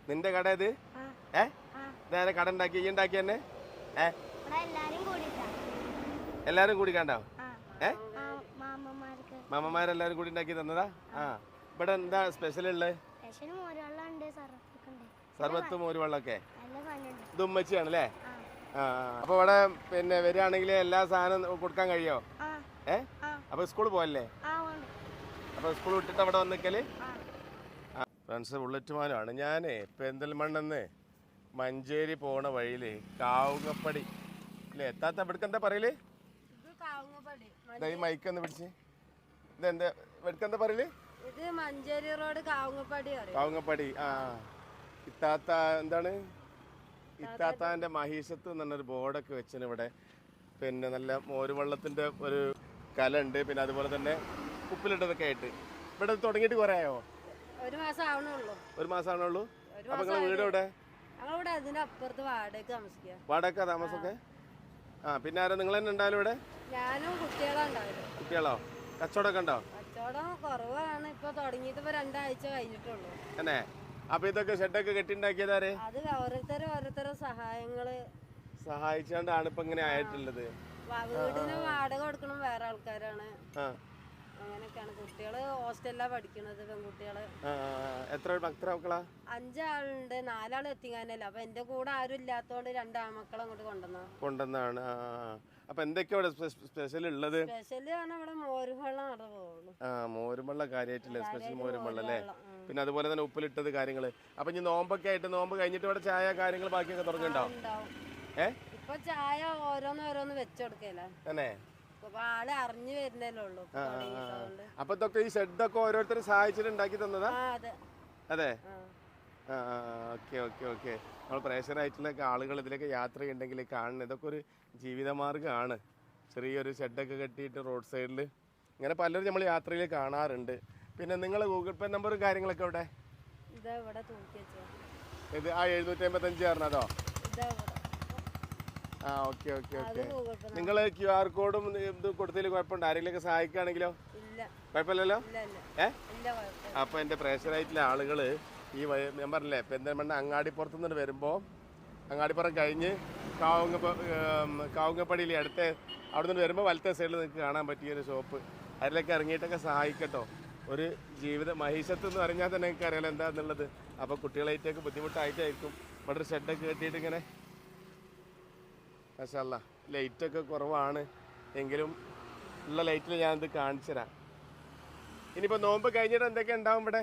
നിന്റെ കട ഇത് നേരെ കട ഉണ്ടാക്കി ഈ ഉണ്ടാക്കി തന്നെ എല്ലാരും കൂടി കണ്ടോ മാമന്മാരെല്ലാരും കൂടി ഉണ്ടാക്കി തന്നതാ. ആ ഇവിടെ എന്താ സ്പെഷ്യൽ ഉള്ളത്? സർബത്ത് മോരുവെള്ളമൊക്കെ ഇത് ഉമ്മച്ചിയാണല്ലേ? ആ അപ്പൊ ഇവിടെ പിന്നെ വരികയാണെങ്കിൽ എല്ലാ സാധനം കൊടുക്കാൻ കഴിയോ? അപ്പൊ സ്കൂളിൽ പോവല്ലേ? അപ്പൊ സ്കൂൾ വിട്ടിട്ട് അവിടെ വന്നിക്കല്? Friends bullet മാനാണ്. ഞാനേ പെരിന്തൽമണ്ണെന്ന് മഞ്ചേരി പോണ വഴിയില് കാവുങ്ങപ്പടി അല്ലേ എത്താത്ത ഇവിടക്ക് എന്താ പറയല്? ഈ മൈക്കൊന്ന് പിടിച്ച് ഇതെന്താ ഇവിടക്ക് എന്താ പറയല്? ഇത് മഞ്ചേരി റോഡ് കാവുങ്ങപ്പടി. ആ ഇത്താത്ത എന്താണ് ഇത്താത്താന്റെ മഹീഷത്ത് എന്ന് പറഞ്ഞൊരു ബോർഡൊക്കെ വെച്ചിന് ഇവിടെ. പിന്നെ നല്ല മോരുവെള്ളത്തിന്റെ ഒരു കല ഉണ്ട്. പിന്നെ അതുപോലെ തന്നെ ഉപ്പിലിട്ടതൊക്കെ ആയിട്ട് ഇവിടെ തുടങ്ങിയിട്ട് കുറെ ആയോ? ഒരു മാസം ആവണുള്ളൂ. അപ്പൊ നിങ്ങളെ വീട് എവിടെ? വാടക താമസമൊക്കെ? ആ പിന്നെ ആരോ നിങ്ങൾ തന്നെ ഉണ്ടായാലും ഇവിടെ? ഞാനും കുട്ടികളോ? കച്ചവടമൊക്കെ ഉണ്ടോ? കച്ചവടം കുറവാണ്. ഇപ്പൊ തുടങ്ങിയിട്ട് 2 ആഴ്ച കഴിഞ്ഞിട്ടുള്ളൂ. അല്ലേ? അപ്പൊ ഇതൊക്കെ ഷെഡൊക്കെ കെട്ടിണ്ടാക്കിയതാരെ? അത് ഓരോരുത്തരും സഹായിച്ചാണ്ടാണ് ഇപ്പൊ ഇങ്ങനെ ആയിട്ടുള്ളത്. വീടിന് വാടക കൊടുക്കണം വേറെ ആൾക്കാരാണ്. അങ്ങനെയൊക്കെയാണ്. കുട്ടികള് ഹോസ്റ്റലിലാ പഠിക്കണത്. പെൺകുട്ടികള്. എത്ര മക്കളാ? 5 ആളുണ്ട്. 4 ആള് എത്തിക്കാനല്ല. അപ്പൊ എന്റെ കൂടെ ആരും ഇല്ലാത്തോണ്ട് 2 ആൺമക്കളെ അങ്ങോട്ട് കൊണ്ടുവന്നാണ്. അപ്പൊ എന്തൊക്കെയാ സ്പെഷ്യൽ ഉള്ളത്? സ്പെഷ്യല് ഇവിടെ മോരുവെള്ളം നടന്നുള്ളൂ. മോരുവെള്ളം കാര്യമായിട്ടില്ല. സ്പെഷ്യൽ മോരുവെള്ളം അല്ലേ? പിന്നെ അതുപോലെ തന്നെ ഉപ്പിലിട്ടത് കാര്യങ്ങള്. അപ്പൊ ഇനി നോമ്പൊക്കെ ആയിട്ട് നോമ്പ് കഴിഞ്ഞിട്ട് ഇവിടെ ചായ കാര്യങ്ങൾ ബാക്കിയൊക്കെ തുടങ്ങുന്നുണ്ടോ? ഇപ്പൊ ചായ ഓരോന്ന് വെച്ചെടുക്കല. തന്നെ ആള് അറിഞ്ഞു വരുന്നല്ലേ ഉള്ളൂ. അപ്പൊ ഇതൊക്കെ ഈ ഷെഡൊക്കെ ഓരോരുത്തർ സഹായിച്ചിട്ട് ഉണ്ടാക്കി തന്നതാ? അതെ. ഓക്കെ. നമ്മൾ പ്രേഷറായിട്ടുള്ള ആളുകൾ ഇതിലേക്ക് യാത്ര ചെയ്യുന്നുണ്ടെങ്കിൽ കാണുന്നത് ഇതൊക്കെ ഒരു ജീവിതമാർഗ്ഗമാണ്. ചെറിയൊരു ഷെഡൊക്കെ കെട്ടിയിട്ട് റോഡ് സൈഡിൽ ഇങ്ങനെ പലരും നമ്മൾ യാത്രയിൽ കാണാറുണ്ട്. പിന്നെ നിങ്ങൾ ഗൂഗിൾ പേ നമ്പറും കാര്യങ്ങളൊക്കെ ഇവിടെ? ഇത് 755 പറഞ്ഞതോ? ഓക്കെ. നിങ്ങൾ QR കോഡും ഇത് കൊടുത്തതിൽ കുഴപ്പമുണ്ടോ? ആരെങ്കിലും സഹായിക്കുകയാണെങ്കിലോ? കുഴപ്പമില്ലല്ലോ. അപ്പൊ എന്റെ പ്രേഷറായിട്ടുള്ള ആളുകള് ഈ ഞാൻ പറഞ്ഞില്ലേ പെരിന്തൽമണ്ണ അങ്ങാടിപ്പുറത്തു നിന്ന് വരുമ്പോൾ അങ്ങാടിപ്പുറം കഴിഞ്ഞ് കാവുങ്ങപ്പടിയിലെ അടുത്ത് അവിടെ നിന്ന് വരുമ്പോൾ വലത്തെ സൈഡിൽ നിങ്ങൾക്ക് കാണാൻ പറ്റിയൊരു ഷോപ്പ്. അതിലൊക്കെ ഇറങ്ങിയിട്ടൊക്കെ സഹായിക്കട്ടോ. ഒരു ജീവിത മഹീഷത്ത് എന്ന് പറഞ്ഞാൽ തന്നെ നിങ്ങൾക്ക് അറിയാലോ എന്താന്നുള്ളത്. അപ്പോൾ കുട്ടികളായിട്ടൊക്കെ ബുദ്ധിമുട്ടായിട്ടായിരിക്കും ഇവിടെ ഒരു ഷെഡൊക്കെ കെട്ടിയിട്ട് ഇങ്ങനെ. മാഷാഅല്ലാ ലൈറ്റൊക്കെ കുറവാണ് എങ്കിലും ഉള്ള ലൈറ്റിൽ ഞാനിത് കാണിച്ചു തരാം. ഇനിയിപ്പോൾ നോമ്പ് കഴിഞ്ഞിട്ട് എന്തൊക്കെ ഉണ്ടാവും ഇവിടെ?